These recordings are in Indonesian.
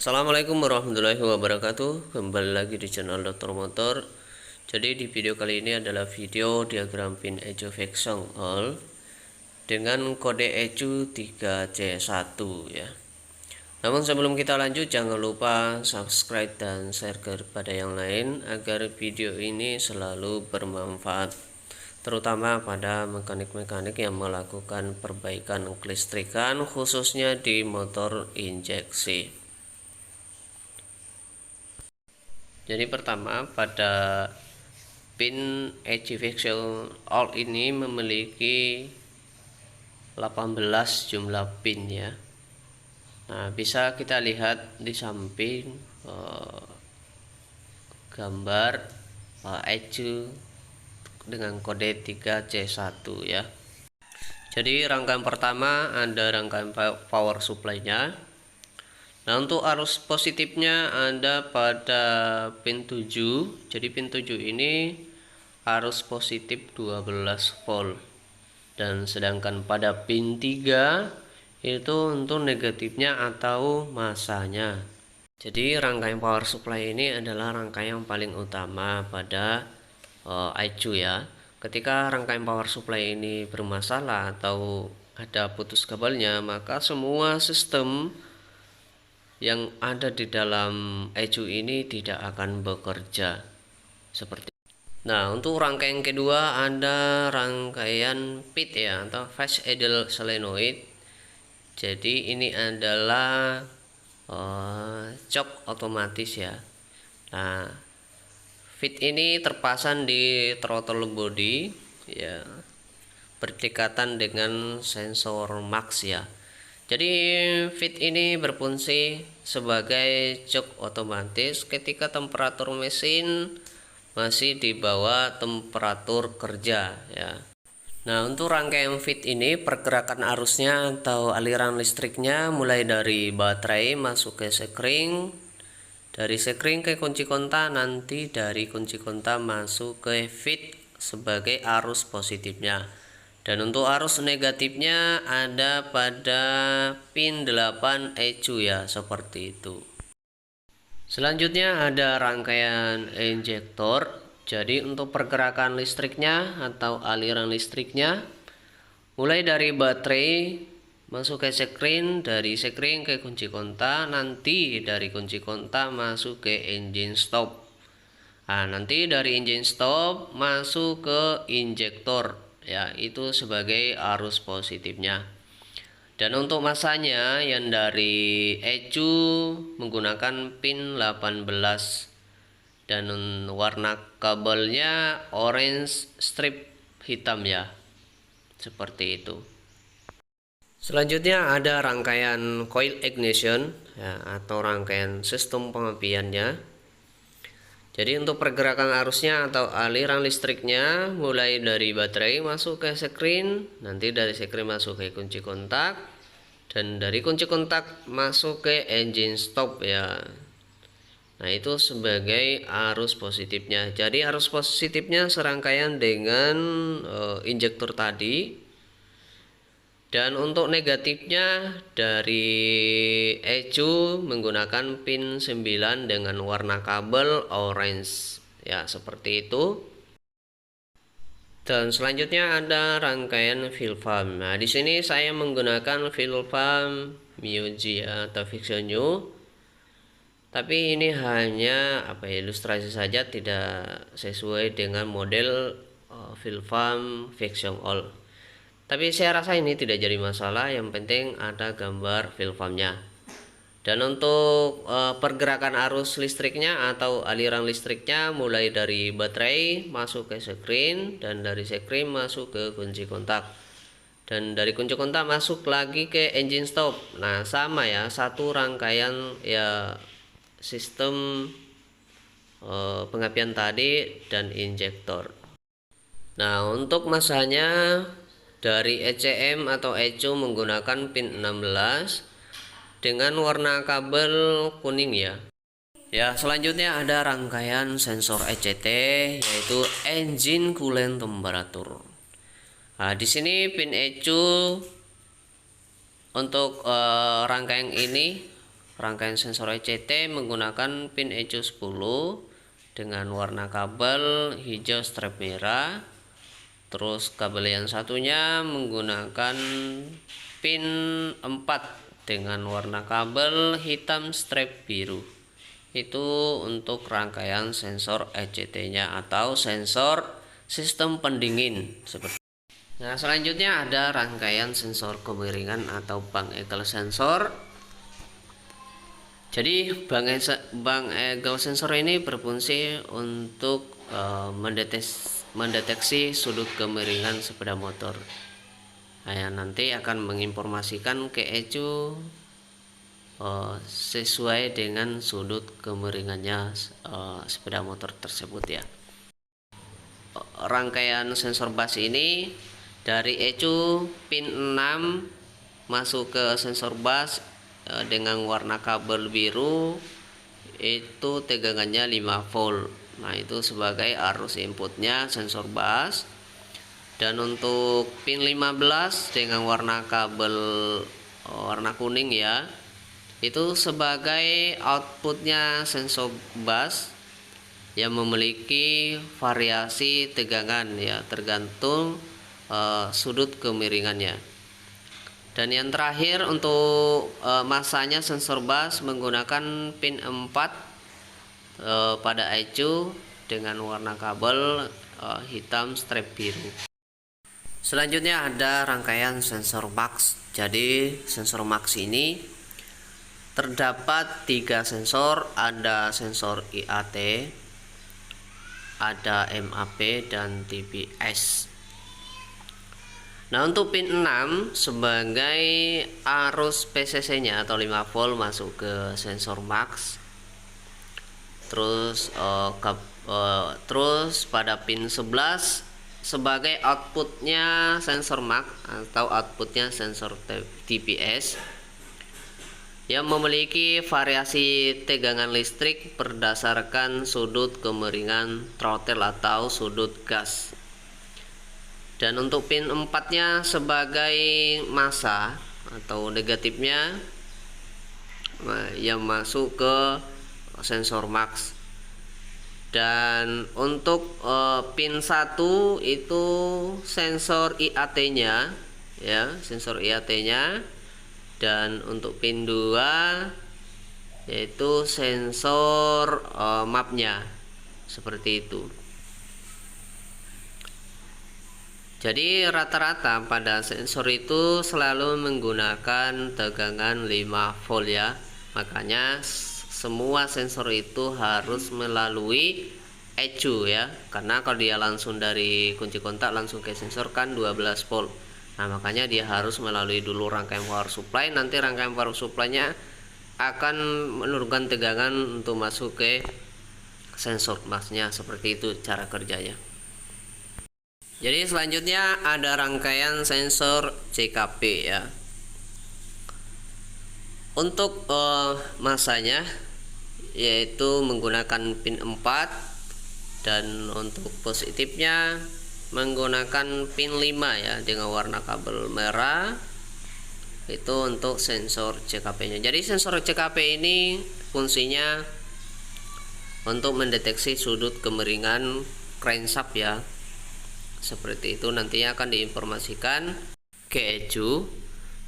Assalamualaikum warahmatullahi wabarakatuh. Kembali lagi di channel Dr. Motor. Jadi di video kali ini adalah video diagram pin ECU Vexion All dengan kode ECU 3C1 ya. Namun sebelum kita lanjut, jangan lupa subscribe dan share kepada yang lain agar video ini selalu bermanfaat, terutama pada mekanik-mekanik yang melakukan perbaikan kelistrikan khususnya di motor injeksi. Jadi pertama, pada pin ECU Vexion All ini memiliki 18 jumlah pin ya. Nah, bisa kita lihat di samping gambar ECU dengan kode 3C1 ya. Jadi rangkaian pertama ada rangkaian power supply-nya. Nah, untuk arus positifnya ada pada pin 7. Jadi pin 7 ini arus positif 12 volt. Dan sedangkan pada pin 3 itu untuk negatifnya atau masanya. Jadi rangkaian power supply ini adalah rangkaian yang paling utama pada ECU ya. Ketika rangkaian power supply ini bermasalah atau ada putus kabelnya, maka semua sistem yang ada di dalam ECU ini tidak akan bekerja seperti. Nah, untuk rangkaian kedua ada rangkaian PID ya, atau Fast Idle Solenoid. Jadi ini adalah cok otomatis ya. Nah, FID ini terpasang di throttle body ya, berdekatan dengan sensor max ya. Jadi FID ini berfungsi sebagai cok otomatis ketika temperatur mesin masih di bawah temperatur kerja ya. Nah, untuk rangkaian FID ini pergerakan arusnya atau aliran listriknya mulai dari baterai masuk ke sekring, dari sekring ke kunci kontak, nanti dari kunci kontak masuk ke FID sebagai arus positifnya. Dan untuk arus negatifnya ada pada pin 8 ECU ya, seperti itu. Selanjutnya ada rangkaian injektor. Jadi untuk pergerakan listriknya atau aliran listriknya mulai dari baterai masuk ke sekring, dari sekring ke kunci kontak, nanti dari kunci kontak masuk ke engine stop. Nah, nanti dari engine stop masuk ke injektor ya, itu sebagai arus positifnya. Dan untuk masanya yang dari ECU menggunakan pin 18 dan warna kabelnya orange strip hitam ya, seperti itu. Selanjutnya ada rangkaian coil ignition ya, atau rangkaian sistem pengapiannya. Jadi untuk pergerakan arusnya atau aliran listriknya mulai dari baterai masuk ke sekring, nanti dari sekring masuk ke kunci kontak, dan dari kunci kontak masuk ke engine stop ya. Nah, itu sebagai arus positifnya. Jadi arus positifnya serangkaian dengan injektor tadi. Dan untuk negatifnya dari ECU menggunakan pin 9 dengan warna kabel orange ya, seperti itu. Dan selanjutnya ada rangkaian fill pump. Nah, di sini saya menggunakan fill pump Miyuji atau Vexion New. Tapi ini hanya ilustrasi saja, tidak sesuai dengan model fill pump Vexion All. Tapi saya rasa ini tidak jadi masalah, yang penting ada gambar fill pumpnya. Dan untuk pergerakan arus listriknya atau aliran listriknya mulai dari baterai masuk ke sekring, dan dari sekring masuk ke kunci kontak, dan dari kunci kontak masuk lagi ke engine stop. Nah, sama ya, satu rangkaian ya, sistem pengapian tadi dan injektor. Nah, untuk masanya dari ECM atau ECU menggunakan pin 16 dengan warna kabel kuning ya. Ya, selanjutnya ada rangkaian sensor ECT, yaitu engine coolant temperature. Nah, di sini pin ECU untuk rangkaian ini rangkaian sensor ECT menggunakan pin ECU 10 dengan warna kabel hijau strap merah. Terus kabel yang satunya menggunakan pin 4 dengan warna kabel hitam strap biru. Itu untuk rangkaian sensor ECT-nya atau sensor sistem pendingin seperti. Nah, selanjutnya ada rangkaian sensor kemiringan atau Bang Eagle sensor. Jadi Bang Eagle sensor ini berfungsi untuk mendeteksi sudut kemiringan sepeda motor. Nah, nanti akan menginformasikan ke ECU sesuai dengan sudut kemiringannya sepeda motor tersebut ya. Rangkaian sensor bus ini dari ECU pin 6 masuk ke sensor bus dengan warna kabel biru, itu tegangannya 5 volt. Nah, itu sebagai arus inputnya sensor bus. Dan untuk pin 15 dengan warna kabel warna kuning ya, itu sebagai outputnya sensor bus yang memiliki variasi tegangan ya, tergantung sudut kemiringannya. Dan yang terakhir untuk masanya sensor bus menggunakan pin 4 pada ECU dengan warna kabel hitam strap biru. Selanjutnya ada rangkaian sensor max. Jadi sensor max ini terdapat 3 sensor, ada sensor IAT, ada MAP dan TPS. Nah, untuk pin 6 sebagai arus PCC nya atau 5 volt masuk ke sensor max. Terus pada pin 11 sebagai outputnya sensor max atau outputnya sensor TPS yang memiliki variasi tegangan listrik berdasarkan sudut kemiringan throttle atau sudut gas. Dan untuk pin 4-nya sebagai massa atau negatifnya yang masuk ke sensor max. Dan untuk pin 1 itu sensor IAT-nya ya, sensor IAT-nya. Dan untuk pin 2 yaitu sensor mapnya, seperti itu. Jadi rata-rata pada sensor itu selalu menggunakan tegangan 5 volt ya. Makanya semua sensor itu harus melalui ECU ya. Karena kalau dia langsung dari kunci kontak langsung ke sensor kan 12 volt. Nah, makanya dia harus melalui dulu rangkaian power supply. Nanti rangkaian power supply-nya akan menurunkan tegangan untuk masuk ke sensor max-nya. Seperti itu cara kerjanya. Jadi selanjutnya ada rangkaian sensor CKP ya. Untuk masanya yaitu menggunakan pin 4 dan untuk positifnya menggunakan pin 5 ya dengan warna kabel merah. Itu untuk sensor CKP-nya. Jadi sensor CKP ini fungsinya untuk mendeteksi sudut kemiringan crankshaft ya. Seperti itu nantinya akan diinformasikan ke ECU.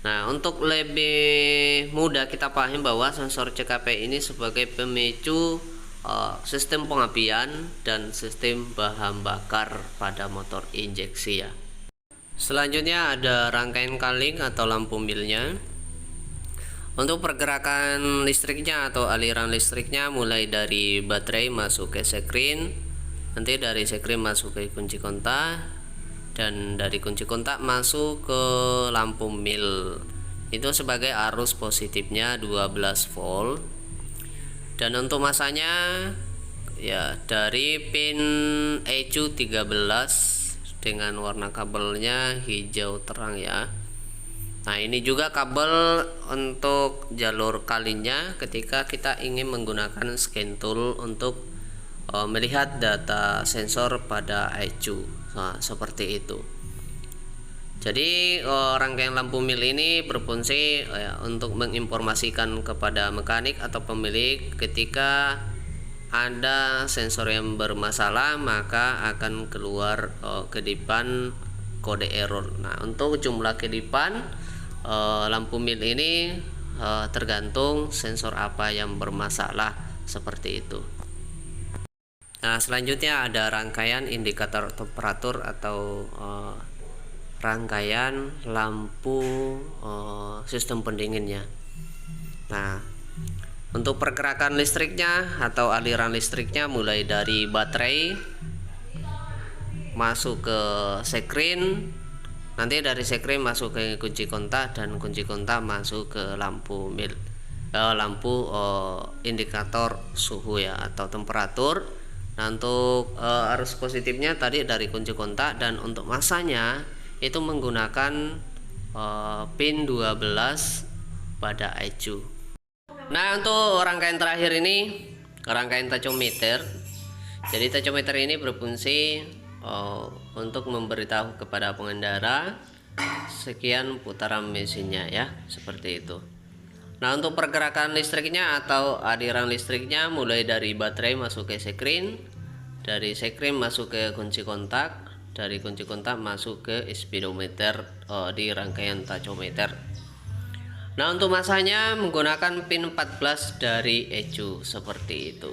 Nah, untuk lebih mudah kita pahami bahwa sensor CKP ini sebagai pemicu sistem pengapian dan sistem bahan bakar pada motor injeksi ya. Selanjutnya ada rangkaian kaleng atau lampu milnya. Untuk pergerakan listriknya atau aliran listriknya mulai dari baterai masuk ke sekring, nanti dari sekring masuk ke kunci kontak, dan dari kunci kontak masuk ke lampu mil. Itu sebagai arus positifnya 12 volt. Dan untuk masanya ya dari pin ECU 13 dengan warna kabelnya hijau terang ya. Nah, ini juga kabel untuk jalur kalinya ketika kita ingin menggunakan scan tool untuk melihat data sensor pada ECU. Nah, seperti itu. Jadi rangkaian lampu mil ini berfungsi untuk menginformasikan kepada mekanik atau pemilik ketika ada sensor yang bermasalah, maka akan keluar kedipan kode error. Nah, untuk jumlah kedipan lampu mil ini tergantung sensor apa yang bermasalah, seperti itu. Nah, selanjutnya ada rangkaian indikator temperatur atau rangkaian lampu sistem pendinginnya. Nah, untuk pergerakan listriknya atau aliran listriknya mulai dari baterai masuk ke sekring, nanti dari sekring masuk ke kunci kontak, dan kunci kontak masuk ke lampu indikator suhu ya atau temperatur. Nah, untuk arus positifnya tadi dari kunci kontak, dan untuk masanya itu menggunakan pin 12 pada IQ. Nah, untuk rangkaian terakhir ini rangkaian tachometer. Jadi tachometer ini berfungsi untuk memberitahu kepada pengendara sekian putaran mesinnya ya, seperti itu. Nah, untuk pergerakan listriknya atau aliran listriknya mulai dari baterai masuk ke sekring, dari sekring masuk ke kunci kontak, dari kunci kontak masuk ke speedometer di rangkaian tachometer. Nah, untuk masanya menggunakan pin 14 dari ECU, seperti itu.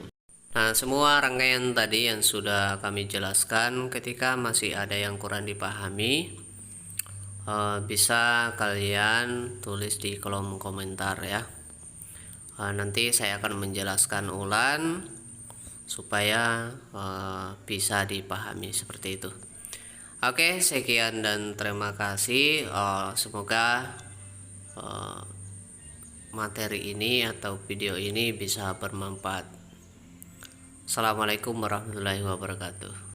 Nah, semua rangkaian tadi yang sudah kami jelaskan, ketika masih ada yang kurang dipahami, bisa kalian tulis di kolom komentar ya. Nanti saya akan menjelaskan ulang supaya bisa dipahami, seperti itu. Oke, sekian dan terima kasih. Semoga materi ini atau video ini bisa bermanfaat. Assalamualaikum warahmatullahi wabarakatuh.